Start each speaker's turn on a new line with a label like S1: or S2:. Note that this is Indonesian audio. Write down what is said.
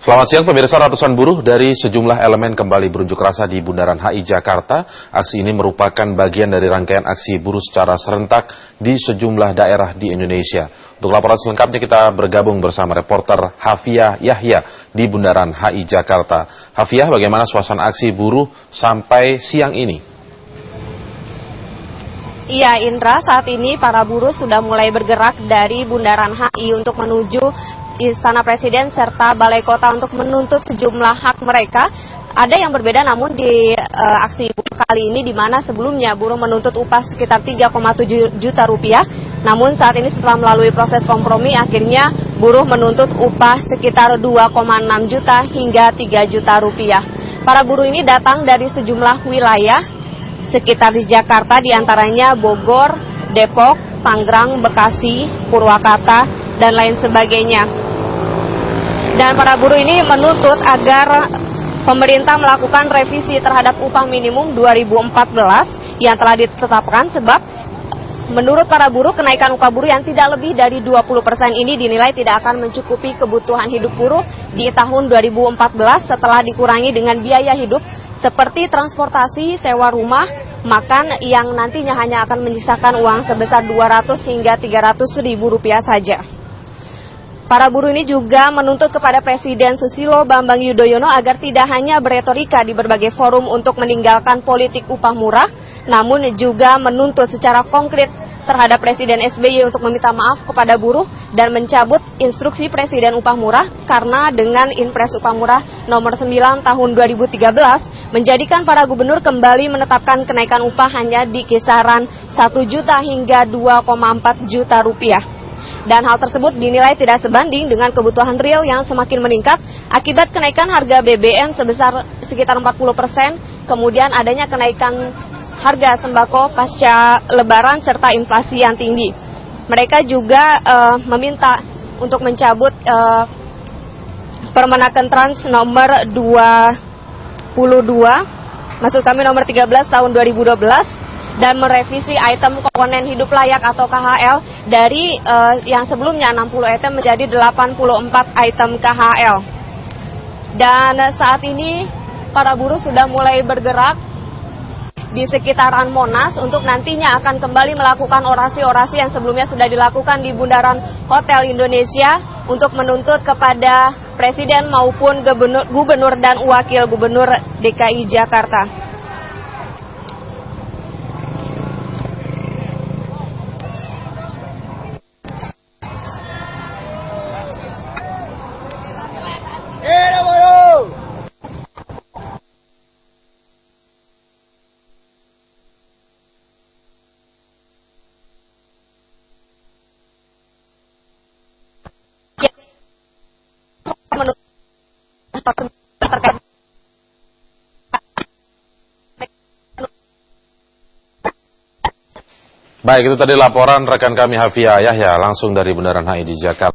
S1: Selamat siang pemirsa, ratusan buruh dari sejumlah elemen kembali berunjuk rasa di Bundaran HI Jakarta. Aksi ini merupakan bagian dari rangkaian aksi buruh secara serentak di sejumlah daerah di Indonesia. Untuk laporan selengkapnya kita bergabung bersama reporter Hafiyah Yahya di Bundaran HI Jakarta. Hafiyah, bagaimana suasana aksi buruh sampai siang ini?
S2: Iya Indra, saat ini para buruh sudah mulai bergerak dari Bundaran HI untuk menuju Istana Presiden serta Balai Kota untuk menuntut sejumlah hak mereka. Ada yang berbeda namun di aksi buruh kali ini, di mana sebelumnya buruh menuntut upah sekitar 3,7 juta rupiah. Namun saat ini setelah melalui proses kompromi, akhirnya buruh menuntut upah sekitar 2,6 juta hingga 3 juta rupiah. Para buruh ini datang dari sejumlah wilayah sekitar di Jakarta, diantaranya Bogor, Depok, Tangerang, Bekasi, Purwakarta, dan lain sebagainya. Dan para buruh ini menuntut agar pemerintah melakukan revisi terhadap upah minimum 2014 yang telah ditetapkan, sebab menurut para buruh kenaikan upah buruh yang tidak lebih dari 20% ini dinilai tidak akan mencukupi kebutuhan hidup buruh di tahun 2014 setelah dikurangi dengan biaya hidup seperti transportasi, sewa rumah, makan yang nantinya hanya akan menyisakan uang sebesar 200 hingga 300 ribu rupiah saja. Para buruh ini juga menuntut kepada Presiden Susilo Bambang Yudhoyono agar tidak hanya beretorika di berbagai forum untuk meninggalkan politik upah murah, namun juga menuntut secara konkret terhadap Presiden SBY untuk meminta maaf kepada buruh dan mencabut instruksi Presiden upah murah, karena dengan Inpres upah murah nomor 9 tahun 2013 menjadikan para gubernur kembali menetapkan kenaikan upah hanya di kisaran 1 juta hingga 2,4 juta rupiah. Dan hal tersebut dinilai tidak sebanding dengan kebutuhan real yang semakin meningkat akibat kenaikan harga BBM sebesar sekitar 40%, kemudian adanya kenaikan harga sembako pasca lebaran serta inflasi yang tinggi. Mereka juga meminta untuk mencabut Permenaker Trans nomor 22, maksud kami nomor 13 tahun 2012, dan merevisi item komponen hidup layak atau KHL dari yang sebelumnya 60 item menjadi 84 item KHL. Dan saat ini para buruh sudah mulai bergerak di sekitaran Monas untuk nantinya akan kembali melakukan orasi-orasi yang sebelumnya sudah dilakukan di Bundaran Hotel Indonesia untuk menuntut kepada Presiden maupun Gubernur dan Wakil Gubernur DKI Jakarta.
S1: Baik, itu tadi laporan rekan kami Hafiyah Yahya langsung dari Bundaran HI di Jakarta.